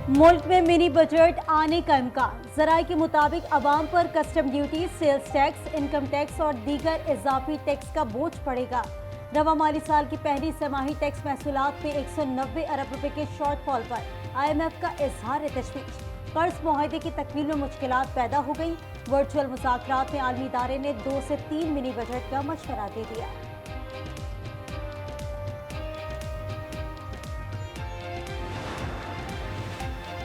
मुल्क में mini budget आने का इम्कान। जराये के मुताबिक आवाम पर custom duty, sales tax, income tax और दीगर इजाफी टैक्स का बोझ पड़ेगा। रवा माली साल की पहली छमाही टैक्स महसूलात में 190 अरब रुपए के शॉर्टफॉल पर IMF का इजहार तशवीश। कर्ज मुआहदे की तकमील में मुश्किलात पैदा हो गई। वर्चुअल मुज़ाकरात में आलमी इदारे ने 2 से 3 मिनी बजट का मशवरा दे दिया।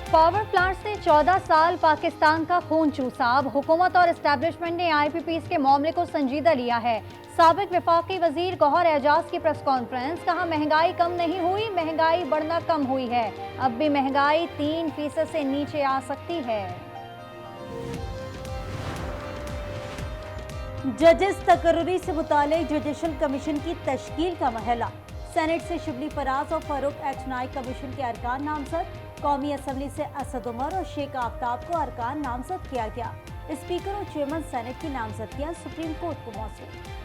पावर प्लांट्स ने 14 साल पाकिस्तान का खून चूसा। अब हुकूमत और एस्टैब्लिशमेंट ने IPPs के मामले को संजीदा लिया है। साबिक वफाकी वजीर गौहर एजाज की प्रेस कॉन्फ्रेंस, कहा महंगाई कम नहीं हुई, महंगाई बढ़ना कम हुई है। अब भी महंगाई 3% से नीचे आ सकती है। जजेस तकर्री से मुतालिक जुडिशल कमीशन की तश्कील का मरहला। सेनेट से शिबली फराज और फारूक एच नाइक कमीशन के अरकान नामजद। कौमी असम्बली से असद उमर और शेख आफ्ताब को अरकान नामजद किया गया। स्पीकर और चेयरमैन सेनेट की नामजदगियां सुप्रीम कोर्ट को मौसूल।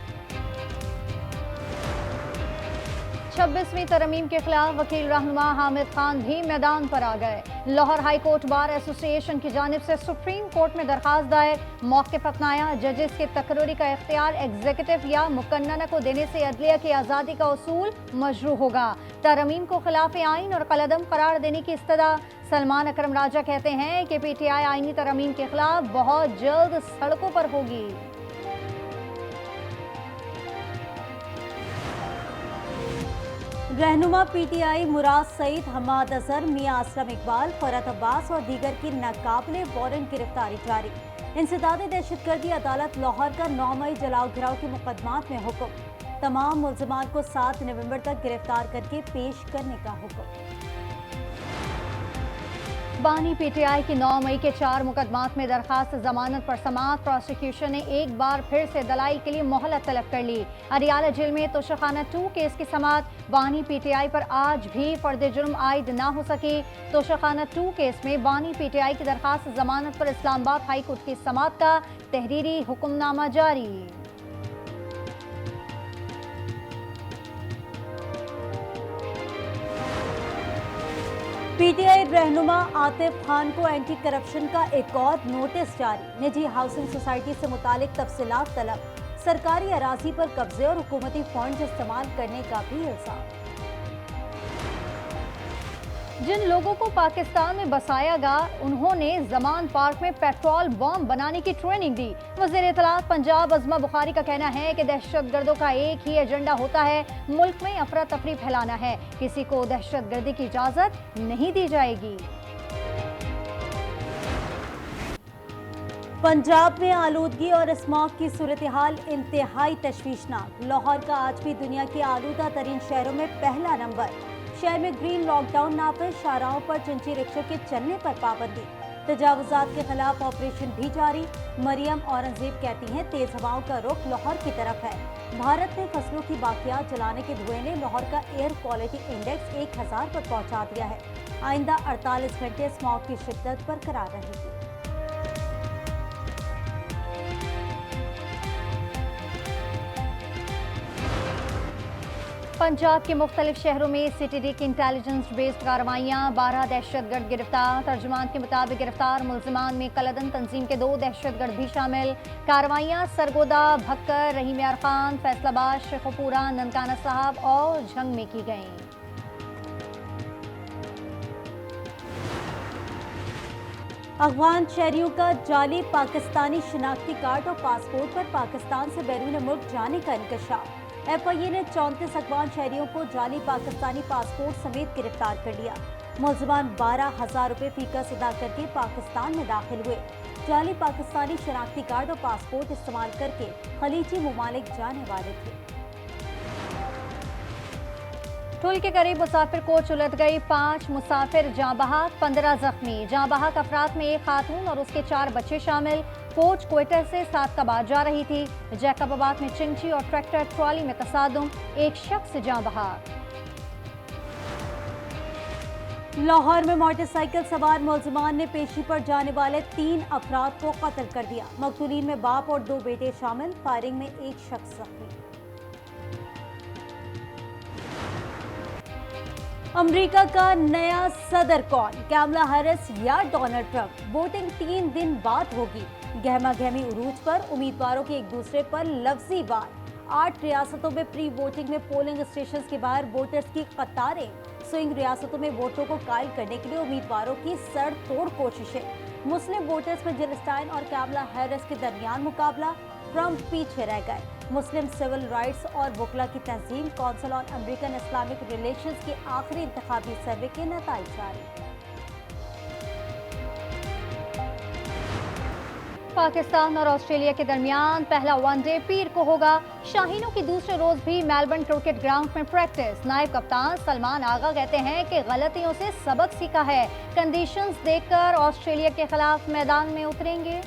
26वीं तरमीम के खिलाफ वकील रहनुमा हामिद खान भी मैदान पर आ गए। Lahore high court bar association की जानिब से सुप्रीम कोर्ट में दरखास्त दायर। मौक़िफ़ अपनाया, जजेस के तकर्री का इख्तियार एग्जीक्यूटिव या मुकन्नना को देने से अदलिया की आज़ादी का उसूल मजरू होगा। तरमीम को खिलाफ आइन और कलअदम करार देने की इस्तदा। सलमान अकरम राजा कहते हैं कि PTI आइनी तरमीम के खिलाफ बहुत जल्द सड़कों पर होगी। रहनुमा PTI मुराद सईद, हमाद अजहर, मियां असलम इकबाल, फरहत अब्बास और दीगर की नाकाबिले वारंट गिरफ्तारी जारी। इंसदाद दहशतगर्दी अदालत लाहौर का 9 मई जलाओ घिराव के मुकदमात में हुक्म। तमाम मुल्ज़िमान को 7 नवंबर तक गिरफ्तार करके पेश करने का हुक्म। बानी PTI की 9 मई के 4 मुकदमात में दरखास्त जमानत पर समाअत। प्रोसिक्यूशन ने एक बार फिर से दलाइल के लिए मोहलत तलब कर ली। अरियाला जेल में तोशाखाना 2 केस की समाअत। बानी PTI पर आज भी फर्द जुर्म आयद ना हो सकी। तोशाखाना 2 केस में बानी PTI की दरखास्त जमानत पर इस्लामाबाद हाई कोर्ट की समाअत का तहरीरी हुक्मनामा जारी। PTI रहनुमा आतिफ खान को एंटी करप्शन का एक और नोटिस जारी। निजी हाउसिंग सोसाइटी से मुतालिक तफसीलात तलब। सरकारी अराजी पर कब्जे और हुकूमती फंड इस्तेमाल करने का भी इल्जाम। जिन लोगों को पाकिस्तान में बसाया गया, उन्होंने जमान पार्क में पेट्रोल बम बनाने की ट्रेनिंग दी। वज़ीर इत्तलात पंजाब अज़मा बुखारी का कहना है कि दहशतगर्दों का एक ही एजेंडा होता है, मुल्क में अफरा तफरी फैलाना है। किसी को दहशतगर्दी की इजाजत नहीं दी जाएगी। पंजाब में आलूदगी और स्मॉग की सूरत हाल इंतहाई तशवीशनाक। लाहौर का आज भी दुनिया के आलूदा तरीन शहरों में पहला नंबर। शहर में ग्रीन लॉकडाउन नाफिज, शाहराहों पर चिंची रिक्शों के चलने पर पाबंदी। तजावुजात के खिलाफ ऑपरेशन भी जारी। मरियम औरंगजेब कहती हैं तेज हवाओं का रुख लाहौर की तरफ है। भारत ने फसलों की बाकियात जलाने के धुएं ने लाहौर का एयर क्वालिटी इंडेक्स 1000 पर पहुंचा दिया है। आइंदा 48 घंटे स्मॉग की शिद्दत बरकरार रहेगी। पंजाब के मुख्तलिफ शहरों में CTD की इंटेलिजेंस बेस्ड कार्रवाइयाँ। 12 दहशतगर्द गिरफ्तार। तर्जुमान के मुताबिक गिरफ्तार मुल्जिमान में कलदन तंजीम के 2 दहशतगर्द भी शामिल। कार्रवाइयाँ सरगोदा, भक्कर, रहीम यार खान, फैसलाबाद, शेखुपुरा, ननकाना साहब और झंग में की गईं। अफगान शहरियों का जाली पाकिस्तानी शिनाख्ती कार्ड और पासपोर्ट पर पाकिस्तान से बैरून मुल्क जाने का इंकशाफ। FIA ने 34 अफगान शहरियों को जाली पाकिस्तानी पासपोर्ट समेत गिरफ्तार कर लिया। मुल्जिमान 12,000 रुपये फीकस अदा करके पाकिस्तान में दाखिल हुए। जाली पाकिस्तानी शनाख्ती कार्ड और पासपोर्ट इस्तेमाल करके खलीजी मुमालिक जाने वाले थे। टुल के करीब मुसाफिर कोच उलट गई। 5 मुसाफिर जाँ बहक, 15 जख्मी। जाँ बहक अफराद में एक खातून और उसके 4 बच्चे शामिल। कोच क्वेटा से सादकाबाद जा रही थी। जैकबाबाद में चिंची और ट्रैक्टर ट्रॉली में तसादुम, एक शख्स जाँ बहक। लाहौर में मोटरसाइकिल सवार मुल्जिमान ने पेशी पर जाने वाले 3 अफराद को कत्ल कर दिया। मकतूलीन में बाप और 2 बेटे शामिल। फायरिंग में एक शख्स जख्मी। अमेरिका का नया सदर कौन, कैमला हैरिस या डोनाल्ड ट्रंप? वोटिंग 3 दिन बाद होगी। गहमा गहमी उरूज पर, उम्मीदवारों के एक दूसरे पर लफ्जी वार। 8 रियासतों में प्री वोटिंग में पोलिंग स्टेशन के बाहर वोटर्स की कतारें। स्विंग रियासतों में वोटों को कायल करने के लिए उम्मीदवारों की सड़ तोड़ कोशिशें। मुस्लिम वोटर्स में जिल स्टाइन और कैमला हैरिस के दरमियान मुकाबला। ट्रंप पीछे रह गए। मुस्लिम सिविल राइट्स और वकला की तंजीम council on American Islamic relations के आखिरी इंतखाबी सर्वे के नताइज जारी। पाकिस्तान और ऑस्ट्रेलिया के दरमियान पहला वनडे पीर को होगा। शाहीनों की दूसरे रोज भी मेलबर्न क्रिकेट ग्राउंड में प्रैक्टिस। नायब कप्तान सलमान आगा कहते हैं कि गलतियों से सबक सीखा है। कंडीशंस देखकर ऑस्ट्रेलिया के खिलाफ मैदान में उतरेंगे।